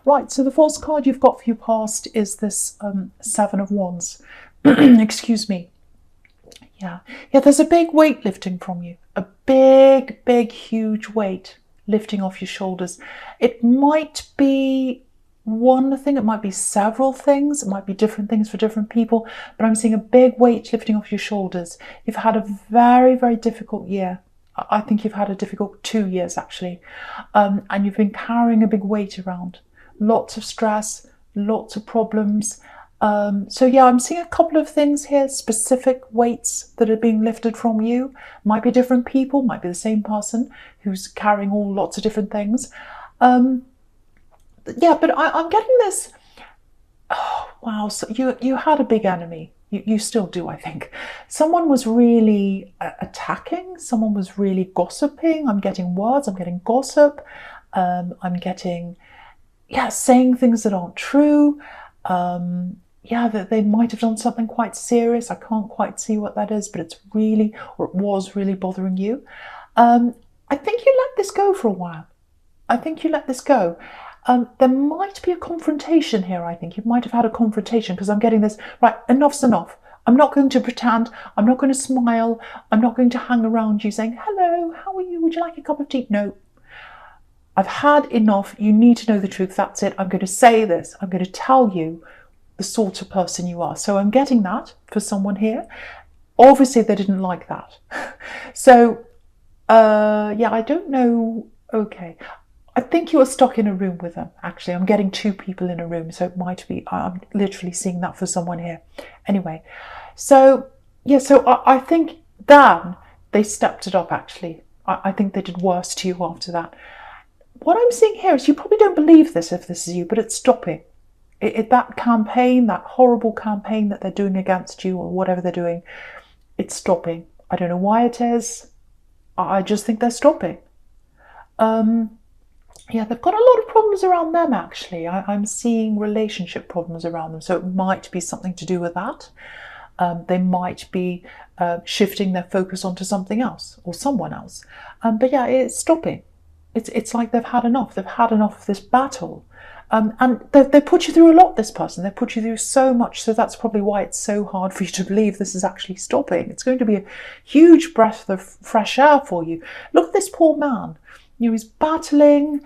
Right, so the false card you've got for your past is this Seven of Wands. Excuse me. Yeah, there's a big weight lifting from you. A big, huge weight lifting off your shoulders. It might be one thing, it might be several things, it might be different things for different people, but I'm seeing a big weight lifting off your shoulders. You've had a very difficult year. I think you've had a difficult 2 years actually, and you've been carrying a big weight around. Lots of stress, lots of problems. So yeah, I'm seeing a couple of things here, specific weights that are being lifted from you. Might be different people, might be the same person who's carrying all lots of different things. Yeah, but I'm getting this, oh wow, so you had a big enemy. You still do, I think. Someone was really attacking, someone was really gossiping. I'm getting words, I'm getting gossip, I'm getting, saying things that aren't true. That they might have done something quite serious. I can't quite see what that is, but it's really, or it was really bothering you. I think you let this go for a while. I think you let this go. There might be a confrontation here, I think. You might have had a confrontation because I'm getting this, right, enough's enough. I'm not going to pretend. I'm not going to smile. I'm not going to hang around you saying, hello, how are you? Would you like a cup of tea? No. I've had enough. You need to know the truth. That's it. I'm going to say this. I'm going to tell you the sort of person you are. So I'm getting that for someone here. Obviously, they didn't like that. So, I don't know. Okay. I think you were stuck in a room with them, actually. I'm getting 2 people in a room, so it might be, I'm literally seeing that for someone here. Anyway, so I think then they stepped it up, actually. I think they did worse to you after that. What I'm seeing here is you probably don't believe this if this is you, but it's stopping. That campaign, that horrible campaign that they're doing against you or whatever they're doing, it's stopping. I don't know why it is. I just think they're stopping. They've got a lot of problems around them, actually. I'm seeing relationship problems around them, so it might be something to do with that. They might be shifting their focus onto something else or someone else. But yeah, it's stopping. It's like they've had enough. They've had enough of this battle. And they put you through a lot, this person. They put you through so much, so that's probably why it's so hard for you to believe this is actually stopping. It's going to be a huge breath of fresh air for you. Look at this poor man. He's battling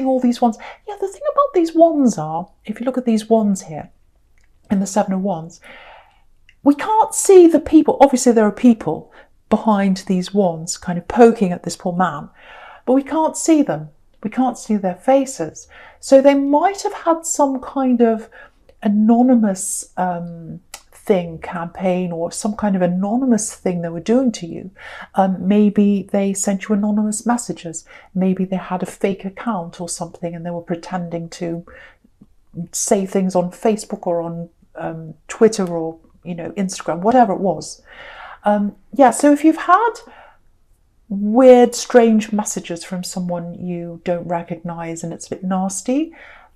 all these wands. Yeah, the thing about these wands are, if you look at these wands here, in the Seven of Wands, we can't see the people. Obviously, there are people behind these wands kind of poking at this poor man, but we can't see them. We can't see their faces. So they might have had some kind of anonymous campaign or some kind of anonymous thing they were doing to you. Maybe they sent you anonymous messages. Maybe they had a fake account or something and they were pretending to say things on Facebook or on Twitter or Instagram, whatever it was. So if you've had weird, strange messages from someone you don't recognize and it's a bit nasty,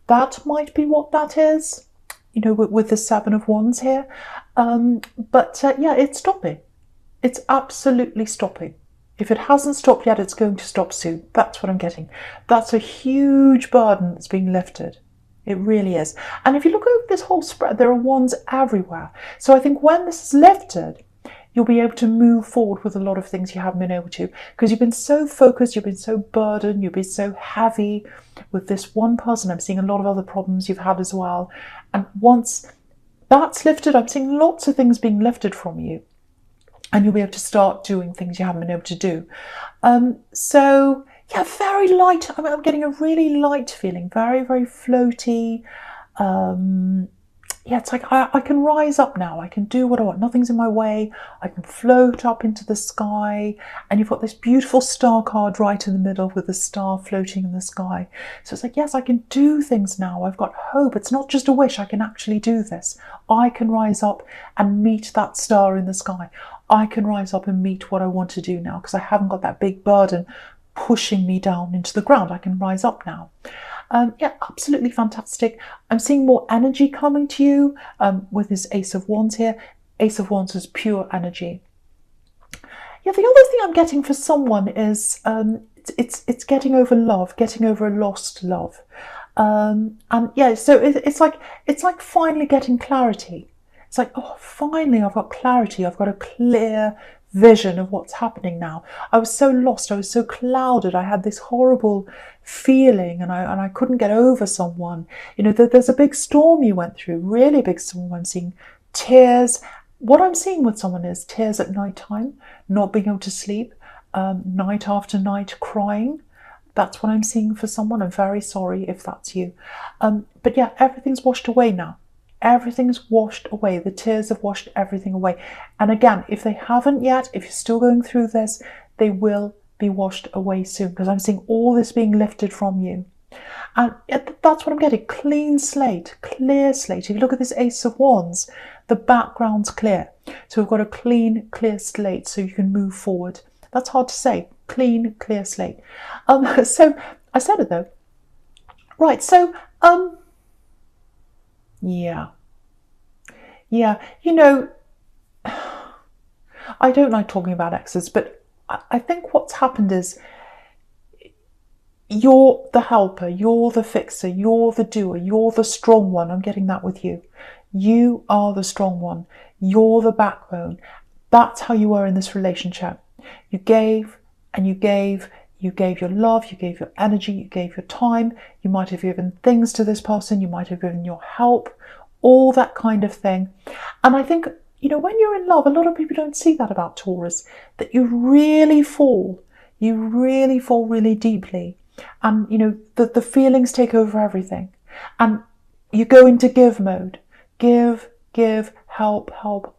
that might be what that is. With the Seven of Wands here. It's stopping. It's absolutely stopping. If it hasn't stopped yet, it's going to stop soon. That's what I'm getting. That's a huge burden that's being lifted. It really is. And if you look over this whole spread, there are wands everywhere. So I think when this is lifted, you'll be able to move forward with a lot of things you haven't been able to, because you've been so focused, you've been so burdened, you've been so heavy with this one person. I'm seeing a lot of other problems you've had as well. And once that's lifted, I'm seeing lots of things being lifted from you. And you'll be able to start doing things you haven't been able to do. Very light. I'm getting a really light feeling, very, very floaty. It's like I can rise up now. I can do what I want. Nothing's in my way. I can float up into the sky. And you've got this beautiful star card right in the middle with the star floating in the sky. So it's like, yes, I can do things now. I've got hope. It's not just a wish. I can actually do this. I can rise up and meet that star in the sky. I can rise up and meet what I want to do now because I haven't got that big burden pushing me down into the ground. I can rise up now. Absolutely fantastic. I'm seeing more energy coming to you with this Ace of Wands here. Ace of Wands is pure energy. Yeah, the other thing I'm getting for someone is it's getting over love, getting over a lost love. And yeah, so it's like finally getting clarity. It's like, oh, finally I've got clarity. I've got a clear vision of what's happening now. I was so lost. I was so clouded. I had this horrible feeling, and I couldn't get over someone. You know, there's a big storm you went through, really big storm. I'm seeing tears. What I'm seeing with someone is tears at night time, not being able to sleep, night after night crying. That's what I'm seeing for someone. I'm very sorry if that's you. But yeah, everything's washed away now. Everything's washed away. The tears have washed everything away. And again, if they haven't yet, if you're still going through this, they will be washed away soon, because I'm seeing all this being lifted from you. And that's what I'm getting. Clean slate, clear slate. If you look at this Ace of Wands, the background's clear. So we've got a clean, clear slate so you can move forward. That's hard to say. Clean, clear slate. So I said it though. Right, so yeah. You know, I don't like talking about exes, but I think what's happened is you're the helper, you're the fixer, you're the doer, you're the strong one. I'm getting that with you. You are the strong one. You're the backbone. That's how you were in this relationship. You gave and you gave. You gave your love, you gave your energy, you gave your time. You might have given things to this person. You might have given your help, all that kind of thing. And I think, you know, when you're in love, a lot of people don't see that about Taurus, that you really fall really deeply. And, you know, the feelings take over everything. And you go into give mode. Give, help.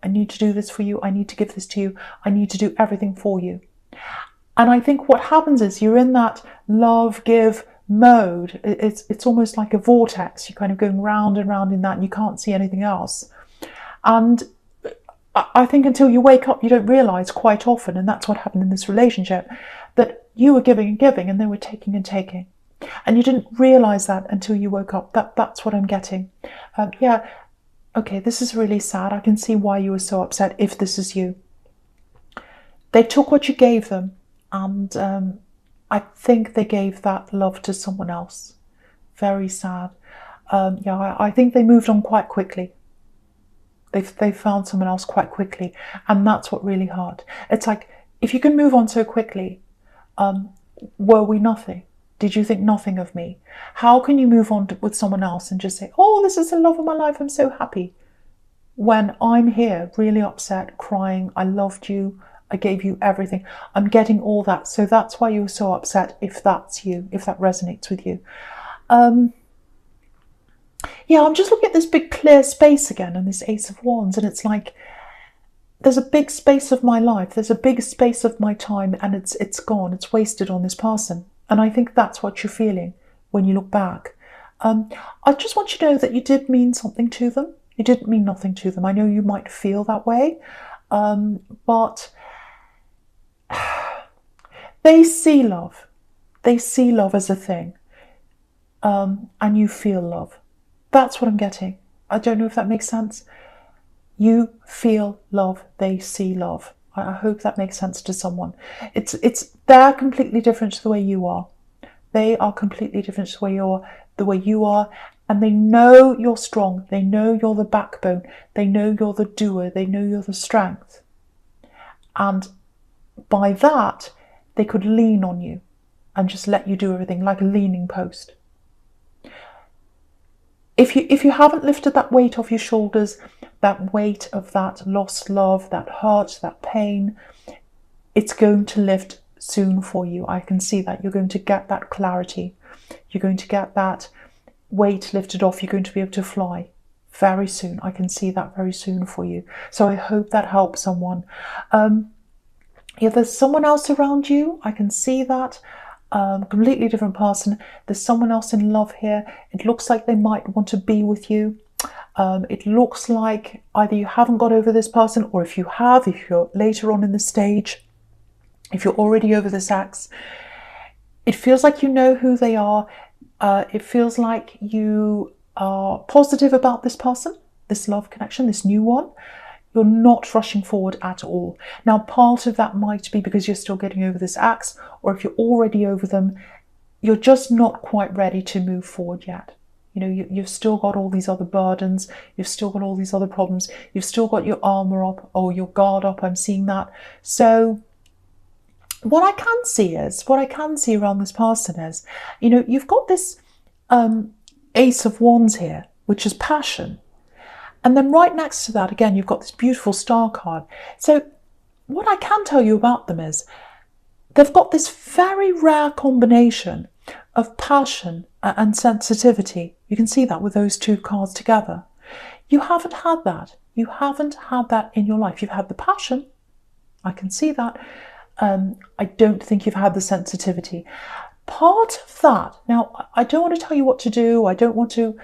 I need to do this for you. I need to give this to you. I need to do everything for you. And I think what happens is you're in that love, give mode. It's almost like a vortex. You're kind of going round and round in that, and you can't see anything else. And I think until you wake up, you don't realise quite often, and that's what happened in this relationship, that you were giving and giving, and they were taking and taking. And you didn't realise that until you woke up. That's what I'm getting. Yeah, okay, this is really sad. I can see why you were so upset if this is you. They took what you gave them. And I think they gave that love to someone else. Very sad. Yeah, I think they moved on quite quickly. They found someone else quite quickly. And that's what really hard. It's like, if you can move on so quickly, were we nothing? Did you think nothing of me? How can you move on with someone else and just say, oh, this is the love of my life, I'm so happy, when I'm here really upset, crying, I loved you, I gave you everything. I'm getting all that. So that's why you were so upset, if that's you, if that resonates with you. Yeah, I'm just looking at this big clear space again and this Ace of Wands, and it's like there's a big space of my life, there's a big space of my time, and it's gone, it's wasted on this person. And I think that's what you're feeling when you look back. I just want you to know that you did mean something to them. You didn't mean nothing to them. I know you might feel that way, but they see love. They see love as a thing. And you feel love. That's what I'm getting. I don't know if that makes sense. You feel love. They see love. I hope that makes sense to someone. They're completely different to the way you are. They are completely different to the way you are. And they know you're strong. They know you're the backbone. They know you're the doer. They know you're the strength. And by that, they could lean on you and just let you do everything, like a leaning post. If you haven't lifted that weight off your shoulders, that weight of that lost love, that hurt, that pain, it's going to lift soon for you. I can see that. You're going to get that clarity. You're going to get that weight lifted off. You're going to be able to fly very soon. I can see that very soon for you. So I hope that helps someone. Yeah, there's someone else around you. I can see that. Completely different person. There's someone else in love here. It looks like they might want to be with you. It looks like either you haven't got over this person, or if you have, if you're later on in the stage, if you're already over this ex, it feels like you know who they are. It feels like you are positive about this person, this love connection, this new one. You're not rushing forward at all. Now, part of that might be because you're still getting over this ex, or if you're already over them, you're just not quite ready to move forward yet. You've still got all these other burdens. You've still got all these other problems. You've still got your armor up or your guard up. I'm seeing that. So what I can see around this person is, you've got this Ace of Wands here, which is passion. And then right next to that, again, you've got this beautiful star card. So what I can tell you about them is they've got this very rare combination of passion and sensitivity. You can see that with those two cards together. You haven't had that. You haven't had that in your life. You've had the passion. I can see that. I don't think you've had the sensitivity. Part of that, now, I don't want to tell you what to do. I don't want to,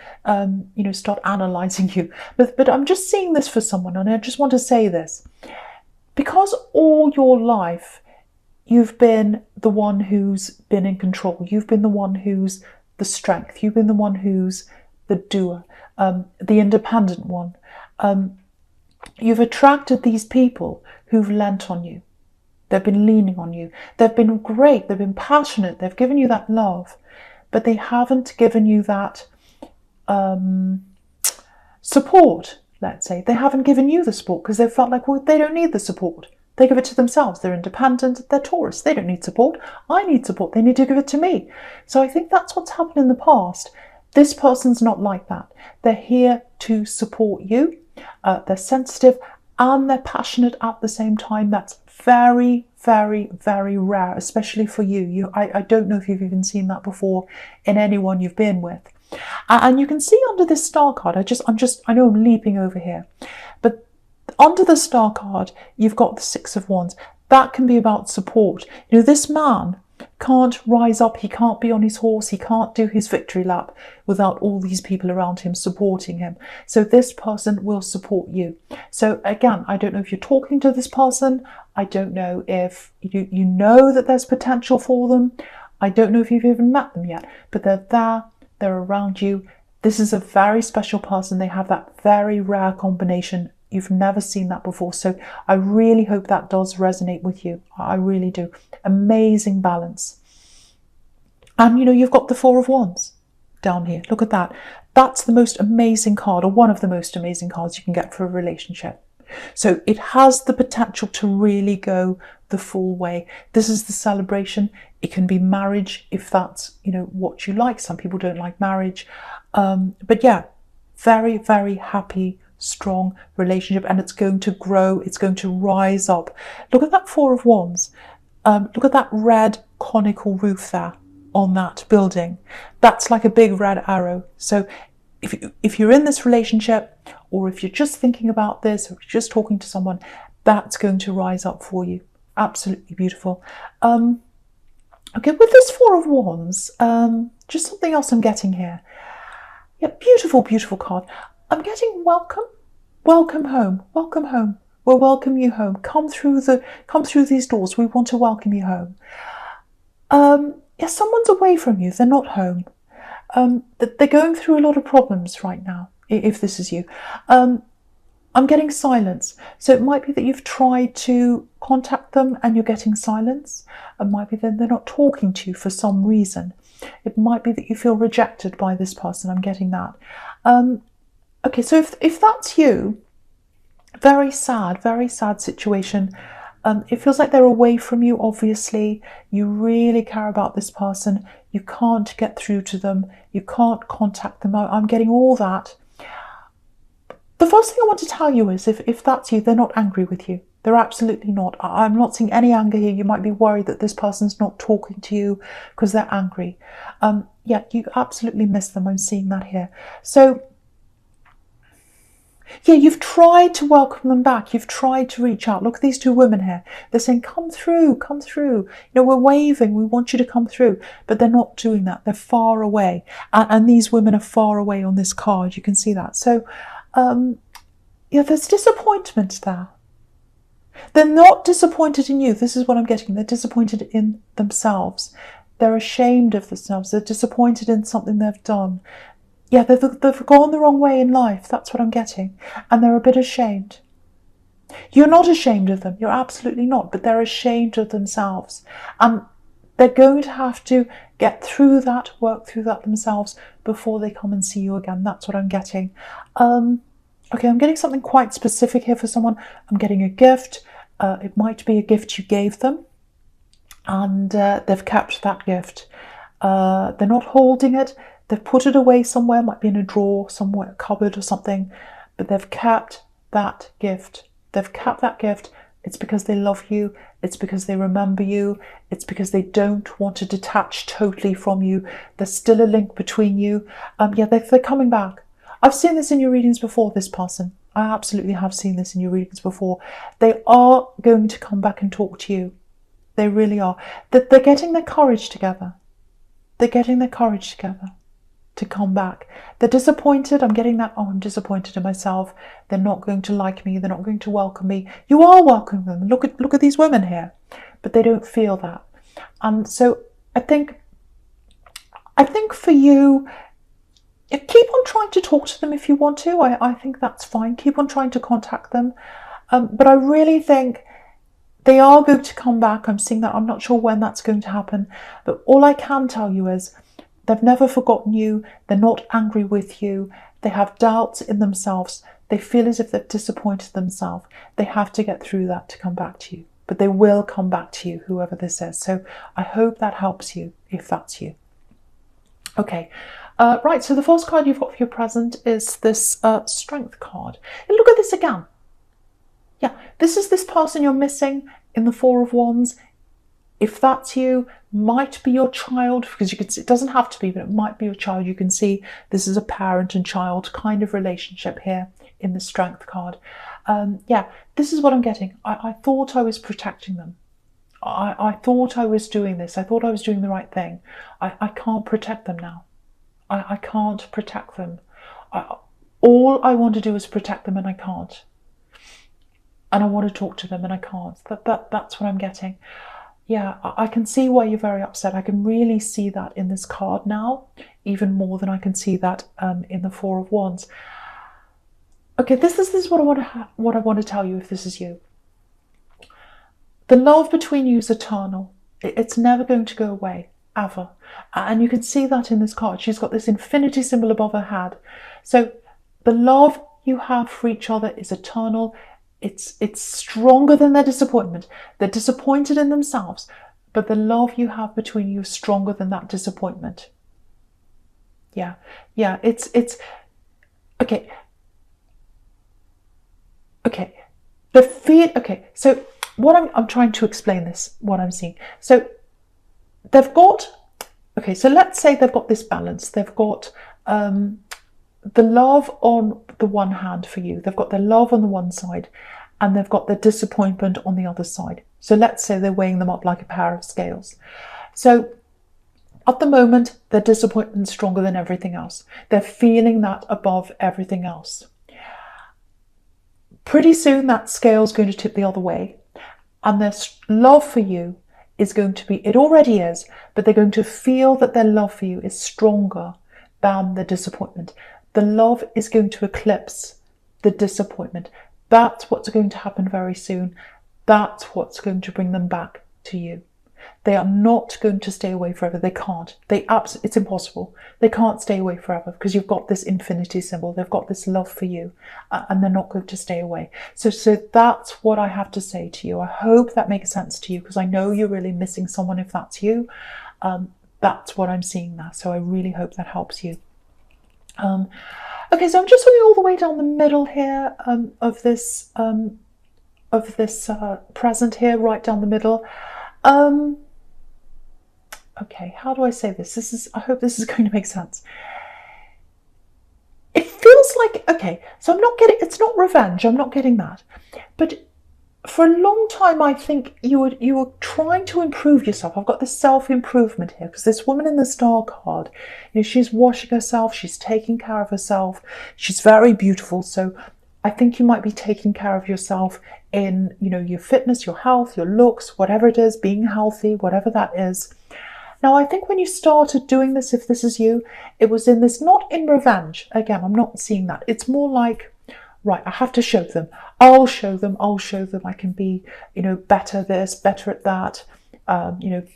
start analysing you. But I'm just seeing this for someone, and I just want to say this. Because all your life, you've been the one who's been in control. You've been the one who's the strength. You've been the one who's the doer, the independent one. You've attracted these people who've lent on you. They've been leaning on you. They've been great. They've been passionate. They've given you that love, but they haven't given you that support, let's say. They haven't given you the support because they've felt like, well, they don't need the support. They give it to themselves. They're independent. They're Taurus. They don't need support. I need support. They need to give it to me. So I think that's what's happened in the past. This person's not like that. They're here to support you. They're sensitive and they're passionate at the same time. That's very, very, very rare, especially for you. I don't know if you've even seen that before in anyone you've been with. And you can see under this star card, I know I'm leaping over here, but under the star card, you've got the Six of Wands. That can be about support. This man can't rise up, he can't be on his horse, he can't do his victory lap without all these people around him supporting him. So this person will support you. So again, I don't know if you're talking to this person. I don't know if you know that there's potential for them. I don't know if you've even met them yet, but they're there, they're around you. This is a very special person. They have that very rare combination. You've never seen that before. So I really hope that does resonate with you. I really do. Amazing balance. And you've got the Four of Wands down here. Look at that. That's the most amazing card, or one of the most amazing cards you can get for a relationship. So it has the potential to really go the full way. This is the celebration. It can be marriage if that's, what you like. Some people don't like marriage. But yeah, very, very happy, strong relationship, and it's going to grow. It's going to rise up. Look at that Four of Wands. Look at that red conical roof there on that building. That's like a big red arrow. So if you're in this relationship, or if you're just thinking about this, or you're just talking to someone, that's going to rise up for you. Absolutely beautiful. Okay, with this Four of Wands, just something else I'm getting here. Yeah, beautiful, beautiful card. I'm getting welcome home, welcome home. We'll welcome you home. Come through these doors. We want to welcome you home. Yeah, someone's away from you. They're not home. They're going through a lot of problems right now. If this is you, I'm getting silence. So it might be that you've tried to contact them and you're getting silence. It might be that they're not talking to you for some reason. It might be that you feel rejected by this person. I'm getting that. Okay, so if that's you, very sad situation. It feels like they're away from you, obviously. You really care about this person. You can't get through to them. You can't contact them. I'm getting all that. The first thing I want to tell you is if that's you, they're not angry with you. They're absolutely not. I'm not seeing any anger here. You might be worried that this person's not talking to you because they're angry. Yeah, you absolutely miss them. I'm seeing that here. So yeah, you've tried to welcome them back. You've tried to reach out. Look at these two women here. They're saying, come through, come through. We're waving. We want you to come through. But they're not doing that. They're far away. And these women are far away on this card. You can see that. So, yeah, there's disappointment there. They're not disappointed in you. This is what I'm getting. They're disappointed in themselves. They're ashamed of themselves. They're disappointed in something they've done. Yeah, they've gone the wrong way in life. That's what I'm getting. And they're a bit ashamed. You're not ashamed of them. You're absolutely not. But they're ashamed of themselves. And they're going to have to get through that, work through that themselves before they come and see you again. That's what I'm getting. Okay, I'm getting something quite specific here for someone. I'm getting a gift. It might be a gift you gave them, and they've kept that gift. They're not holding it. They've put it away somewhere, might be in a drawer, somewhere, a cupboard or something, but they've kept that gift. They've kept that gift. It's because they love you. It's because they remember you. It's because they don't want to detach totally from you. There's still a link between you. Yeah, they're coming back. I've seen this in your readings before, this person. I absolutely have seen this in your readings before. They are going to come back and talk to you. They really are. They're getting their courage together. They're getting their courage together to come back. They're disappointed. I'm getting that, oh, I'm disappointed in myself. They're not going to like me. They're not going to welcome me. You are welcoming them. Look at these women here. But they don't feel that. And so I think for you, keep on trying to talk to them if you want to. I think that's fine. Keep on trying to contact them. But I really think they are going to come back. I'm seeing that. I'm not sure when that's going to happen. But all I can tell you is they've never forgotten you. They're not angry with you. They have doubts in themselves. They feel as if they've disappointed themselves. They have to get through that to come back to you. But they will come back to you, whoever this is. So I hope that helps you, if that's you. Okay. Right, so the first card you've got for your present is this Strength card. And look at this again. Yeah, this is this person you're missing in the Four of Wands. If that's you, might be your child, because you can see, it doesn't have to be, but it might be your child. You can see this is a parent and child kind of relationship here in the Strength card. Yeah, this is what I'm getting. I thought I was protecting them. I thought I was doing this. I thought I was doing the right thing. I can't protect them now. I can't protect them. All I want to do is protect them, and I can't. And I want to talk to them, and I can't. That's what I'm getting. Yeah, I can see why you're very upset. I can really see that in this card now, even more than I can see that in the Four of Wands. Okay, this is what I want to tell you. If this is you, the love between you is eternal. It's never going to go away. Ever. And you can see that in this card. She's got this infinity symbol above her head. So the love you have for each other is eternal. It's stronger than their disappointment. They're disappointed in themselves, but the love you have between you is stronger than that disappointment. Yeah, it's okay. Okay, the fear. Okay, so what I'm trying to explain this. What I'm seeing. So they've got. Okay, so let's say they've got this balance. They've got the love on the one hand for you. They've got their love on the one side, and they've got their disappointment on the other side. So let's say they're weighing them up like a pair of scales. So at the moment, their disappointment's stronger than everything else. They're feeling that above everything else. Pretty soon that scale's going to tip the other way, and their love for you is going to be, it already is, but they're going to feel that their love for you is stronger than the disappointment. The love is going to eclipse the disappointment. That's what's going to happen very soon. That's what's going to bring them back to you. They are not going to stay away forever. They can't. It's impossible. They can't stay away forever because you've got this infinity symbol. They've got this love for you, and they're not going to stay away. So that's what I have to say to you. I hope that makes sense to you, because I know you're really missing someone if that's you. That's what I'm seeing now. So I really hope that helps you. Okay, so I'm just looking all the way down the middle here of this present here, right down the middle. Okay, how do I say this? I hope this is going to make sense. It feels like, okay, so it's not revenge, I'm not getting that. But for a long time, I think you were trying to improve yourself. I've got this self-improvement here, because this woman in the Star card, she's washing herself, she's taking care of herself, she's very beautiful. So I think you might be taking care of yourself in, your fitness, your health, your looks, whatever it is, being healthy, whatever that is. Now, I think when you started doing this, if this is you, it was in this, not in revenge. Again, I'm not seeing that. It's more like, right, I have to show them. I'll show them. I can be, better this, better at that.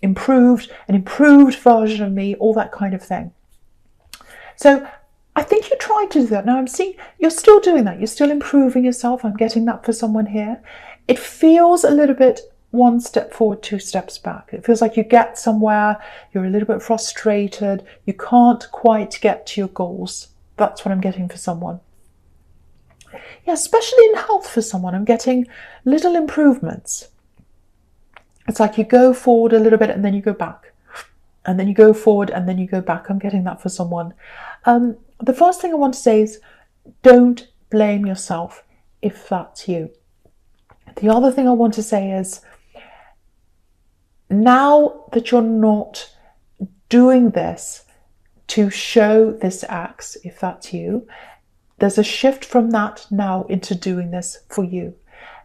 improved, an improved version of me, all that kind of thing. So I think you tried to do that. Now I'm seeing you're still doing that. You're still improving yourself. I'm getting that for someone here. It feels a little bit one step forward, two steps back. It feels like you get somewhere, you're a little bit frustrated, you can't quite get to your goals. That's what I'm getting for someone. Yeah, especially in health for someone, I'm getting little improvements. It's like you go forward a little bit and then you go back. And then you go forward and then you go back. I'm getting that for someone. The first thing I want to say is don't blame yourself if that's you. The other thing I want to say is now that you're not doing this to show this axe, if that's you, there's a shift from that now into doing this for you.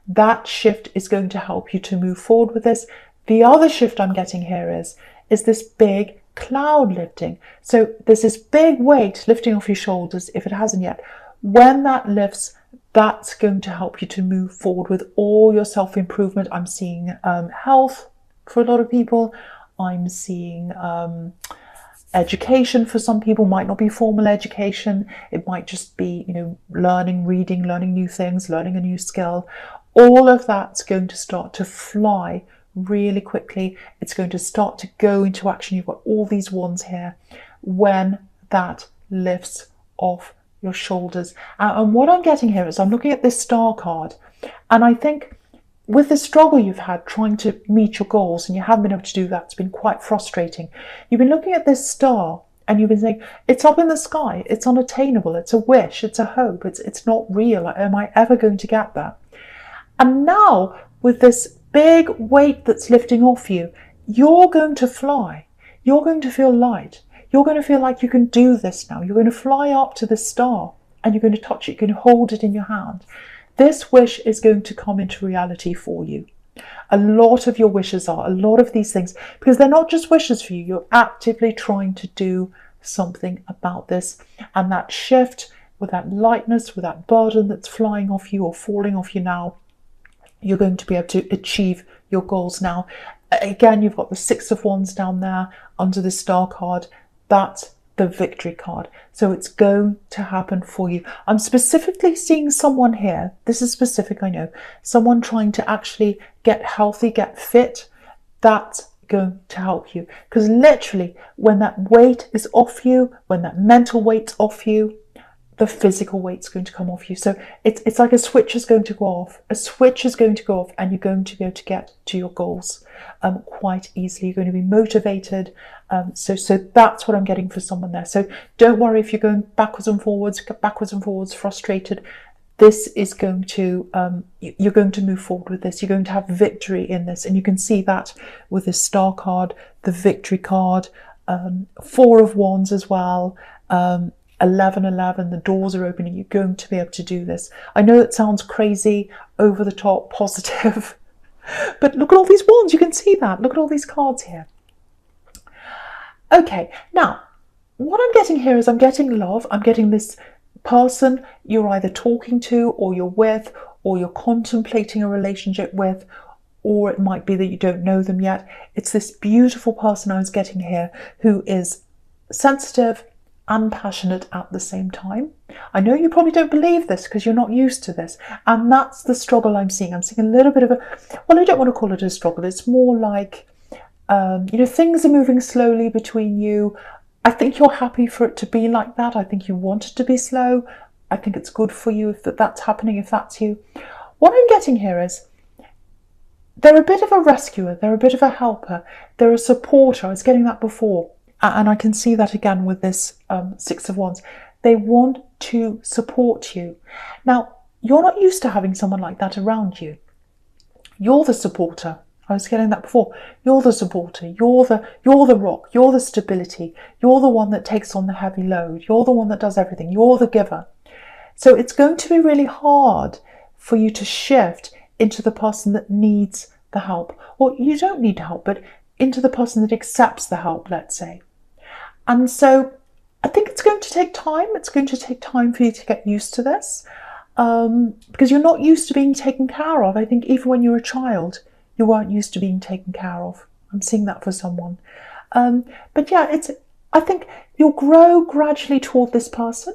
That shift is going to help you to move forward with this. The other shift I'm getting here is this big cloud lifting. So there's this big weight lifting off your shoulders if it hasn't yet. When that lifts, that's going to help you to move forward with all your self-improvement. I'm seeing health for a lot of people. I'm seeing education for some people. Might not be formal education. It might just be, learning, reading, learning new things, learning a new skill. All of that's going to start to fly really quickly. It's going to start to go into action. You've got all these wands here when that lifts off your shoulders. And what I'm getting here is I'm looking at this star card, and I think with the struggle you've had trying to meet your goals and you haven't been able to do that, it's been quite frustrating. You've been looking at this star and you've been saying, it's up in the sky, it's unattainable, it's a wish, it's a hope, it's not real. Am I ever going to get that? And now with this big weight that's lifting off you, you're going to fly. You're going to feel light. You're going to feel like you can do this now. You're going to fly up to the star and you're going to touch it. You can hold it in your hand. This wish is going to come into reality for you. A lot of your wishes are, a lot of these things, because they're not just wishes for you. You're actively trying to do something about this. And that shift with that lightness, with that burden that's flying off you or falling off you now, you're going to be able to achieve your goals now. Again, you've got the Six of Wands down there under the star card. That's the victory card. So it's going to happen for you. I'm specifically seeing someone here. This is specific, I know. Someone trying to actually get healthy, get fit. That's going to help you. Because literally, when that weight is off you, when that mental weight's off you, the physical weight's going to come off you. So it's like a switch is going to go off. A switch is going to go off and you're going to be able to get to your goals quite easily. You're going to be motivated. So that's what I'm getting for someone there. So don't worry if you're going backwards and forwards, frustrated. This is going to, you're going to move forward with this. You're going to have victory in this. And you can see that with the star card, the victory card, Four of Wands as well. 11, the doors are opening. You're going to be able to do this. I know it sounds crazy, over the top, positive, but look at all these wands. You can see that. Look at all these cards here. Okay, now what I'm getting here is I'm getting love. I'm getting this person you're either talking to or you're with or you're contemplating a relationship with, or it might be that you don't know them yet. It's this beautiful person I was getting here who is sensitive and passionate at the same time. I know you probably don't believe this because you're not used to this, and that's the struggle I'm seeing. I'm seeing a little bit of a, well, I don't want to call it a struggle. It's more like, things are moving slowly between you. I think you're happy for it to be like that. I think you want it to be slow. I think it's good for you if that's happening, if that's you. What I'm getting here is they're a bit of a rescuer. They're a bit of a helper. They're a supporter. I was getting that before. And I can see that again with this Six of Wands. They want to support you. Now, you're not used to having someone like that around you. You're the supporter. I was getting that before. You're the supporter. You're the rock. You're the stability. You're the one that takes on the heavy load. You're the one that does everything. You're the giver. So it's going to be really hard for you to shift into the person that needs the help. Or you don't need help, but into the person that accepts the help, let's say. And so I think it's going to take time. It's going to take time for you to get used to this because you're not used to being taken care of. I think even when you were a child, you weren't used to being taken care of. I'm seeing that for someone. But yeah, I think you'll grow gradually toward this person.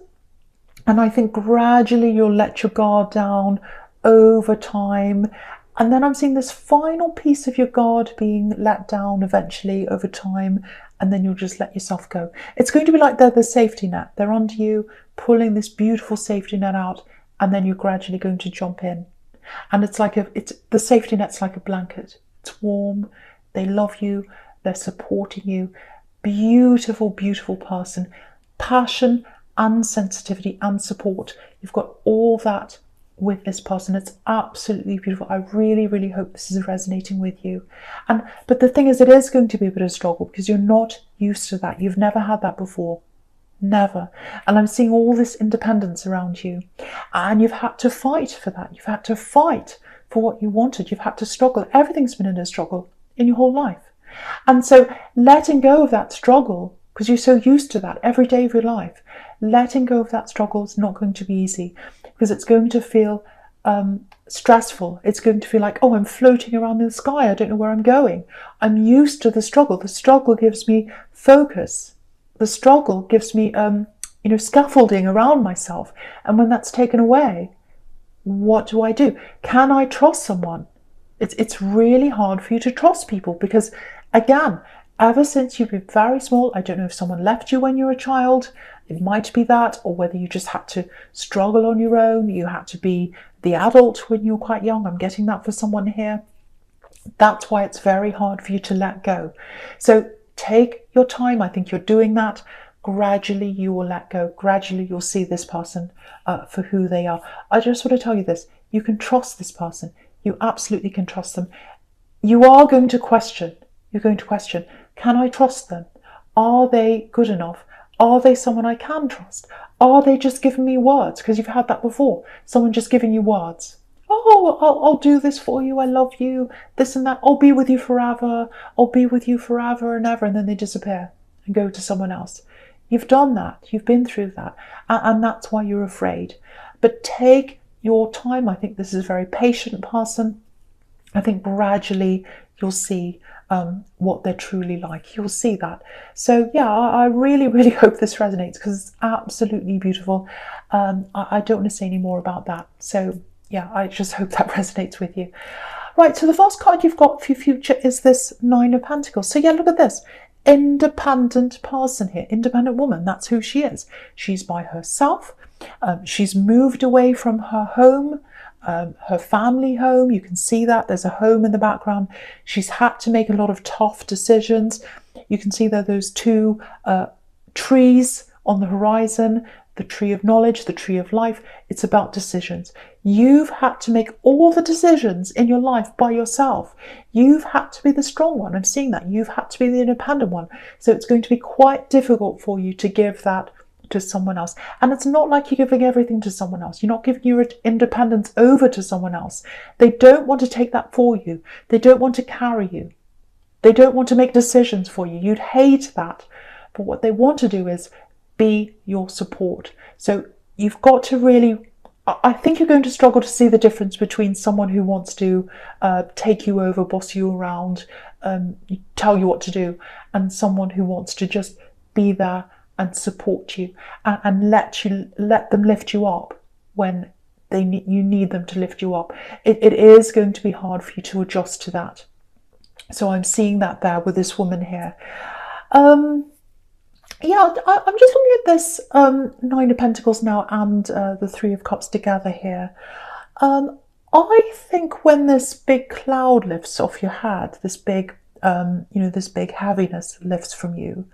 And I think gradually you'll let your guard down over time. And then I'm seeing this final piece of your guard being let down eventually over time. And then you'll just let yourself go. It's going to be like they're the safety net. They're under you, pulling this beautiful safety net out. And then you're gradually going to jump in. And the safety net's like a blanket. It's warm. They love you. They're supporting you. Beautiful, beautiful person. Passion and sensitivity and support. You've got all that with this person. It's absolutely beautiful. I really, really hope this is resonating with you. But the thing is, it is going to be a bit of a struggle because you're not used to that. You've never had that before. Never. And I'm seeing all this independence around you. And you've had to fight for that. You've had to fight for what you wanted. You've had to struggle. Everything's been in a struggle in your whole life. And so letting go of that struggle, because you're so used to that every day of your life, letting go of that struggle is not going to be easy because it's going to feel stressful. It's going to feel like, oh, I'm floating around in the sky. I don't know where I'm going. I'm used to the struggle. The struggle gives me focus. The struggle gives me, scaffolding around myself. And when that's taken away, what do? Can I trust someone? It's really hard for you to trust people because, again, ever since you've been very small, I don't know if someone left you when you were a child, it might be that, or whether you just had to struggle on your own, you had to be the adult when you were quite young. I'm getting that for someone here. That's why it's very hard for you to let go. So take your time. I think you're doing that. Gradually you will let go. Gradually you'll see this person for who they are. I just want to tell you this. You can trust this person. You absolutely can trust them. You are going to question. You're going to question, can I trust them? Are they good enough? Are they someone I can trust? Are they just giving me words? Because you've had that before. Someone just giving you words. Oh, I'll do this for you. I love you. This and that. I'll be with you forever. I'll be with you forever and ever. And then they disappear and go to someone else. You've done that. You've been through that. And that's why you're afraid. But take your time. I think this is a very patient person. I think gradually you'll see what they're truly like. You'll see that. So yeah, I really, really hope this resonates because it's absolutely beautiful. I don't want to say any more about that. So yeah, I just hope that resonates with you. Right, so the first card you've got for your future is this Nine of Pentacles. So yeah, look at this. Independent person here, independent woman. That's who she is. She's by herself. She's moved away from her home. Her family home, you can see that there's a home in the background. She's had to make a lot of tough decisions. You can see there those two trees on the horizon, the tree of knowledge, the tree of life. It's about decisions. You've had to make all the decisions in your life by yourself. You've had to be the strong one. I'm seeing that. You've had to be the independent one. So it's going to be quite difficult for you to give that to someone else. And it's not like you're giving everything to someone else. You're not giving your independence over to someone else. They don't want to take that for you. They don't want to carry you. They don't want to make decisions for you. You'd hate that. But what they want to do is be your support. So you've got to really, I think you're going to struggle to see the difference between someone who wants to take you over, boss you around, tell you what to do, and someone who wants to just be there and support you and let them lift you up when you need them to lift you up. It is going to be hard for you to adjust to that. So I'm seeing that there with this woman here. Yeah, I'm just looking at this Nine of Pentacles now and the Three of Cups together here. I think when this big cloud lifts off your head, this big, this big heaviness lifts from you,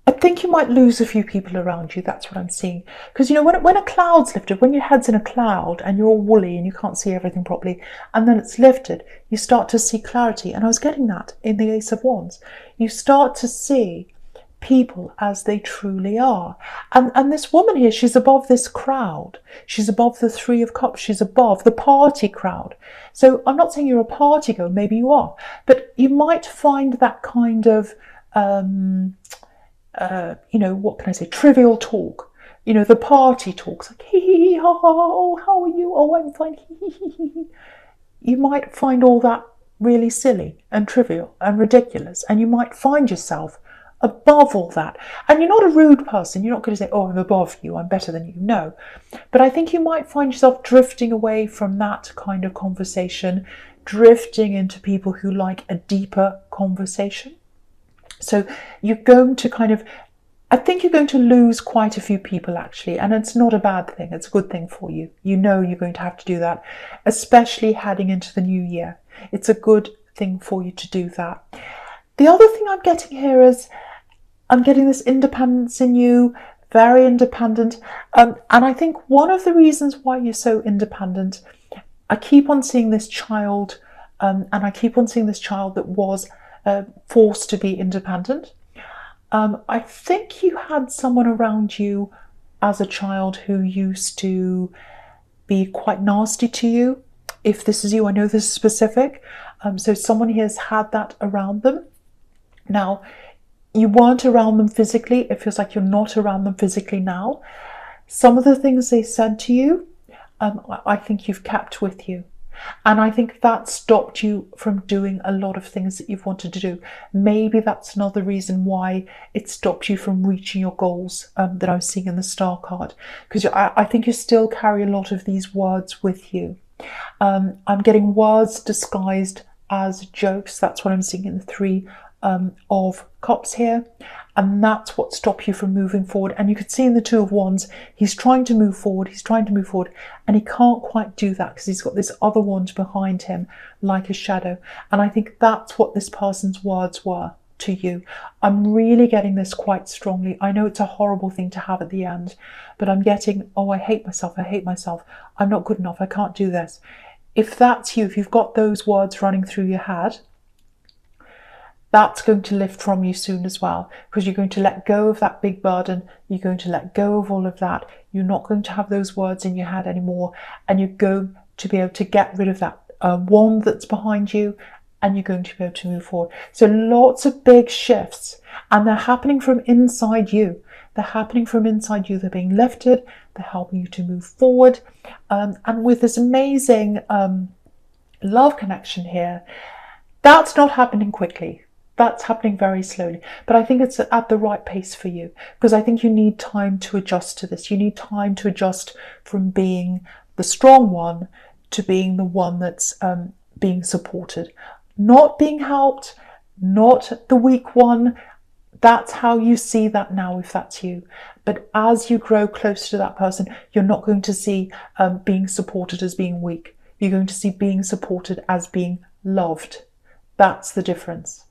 I think you might lose a few people around you. That's what I'm seeing. Because, when a cloud's lifted, when your head's in a cloud and you're all woolly and you can't see everything properly, and then it's lifted, you start to see clarity. And I was getting that in the Ace of Wands. You start to see people as they truly are. And this woman here, she's above this crowd. She's above the Three of Cups. She's above the party crowd. So I'm not saying you're a party goer. Maybe you are. But you might find that kind of... what can I say? Trivial talk. The party talks like, hee hee hee, ha ha, oh, how are you? Oh, I'm fine, hee hee hee hee. You might find all that really silly and trivial and ridiculous, and you might find yourself above all that. And you're not a rude person. You're not going to say, oh, I'm above you, I'm better than you. No. But I think you might find yourself drifting away from that kind of conversation, drifting into people who like a deeper conversation. So you're going to I think you're going to lose quite a few people actually, and it's not a bad thing. It's a good thing for you. You know you're going to have to do that, especially heading into the new year. It's a good thing for you to do that. The other thing I'm getting here is I'm getting this independence in you, very independent. And I think one of the reasons why you're so independent, I keep on seeing this child, and I keep on seeing this child that was forced to be independent. I think you had someone around you as a child who used to be quite nasty to you. If this is you, I know this is specific. So someone here has had that around them. Now, you weren't around them physically. It feels like you're not around them physically now. Some of the things they said to you, I think you've kept with you. And I think that stopped you from doing a lot of things that you've wanted to do. Maybe that's another reason why it stopped you from reaching your goals that I was seeing in the star card. Because I think you still carry a lot of these words with you. I'm getting words disguised as jokes. That's what I'm seeing in the Three of Cups here. And that's what stopped you from moving forward. And you could see in the Two of Wands, he's trying to move forward, and he can't quite do that because he's got this other wand behind him like a shadow. And I think that's what this person's words were to you. I'm really getting this quite strongly. I know it's a horrible thing to have at the end, but I'm getting, oh, I hate myself, I'm not good enough, I can't do this. If that's you, if you've got those words running through your head, that's going to lift from you soon as well, because you're going to let go of that big burden. You're going to let go of all of that. You're not going to have those words in your head anymore, and you're going to be able to get rid of that wand that's behind you, and you're going to be able to move forward. So lots of big shifts, and they're happening from inside you. They're being lifted. They're helping you to move forward. And with this amazing love connection here, that's not happening quickly. That's happening very slowly, but I think it's at the right pace for you, because I think you need time to adjust to this. You need time to adjust from being the strong one to being the one that's being supported, not being helped, not the weak one. That's how you see that now, if that's you. But as you grow closer to that person, you're not going to see being supported as being weak. You're going to see being supported as being loved. That's the difference.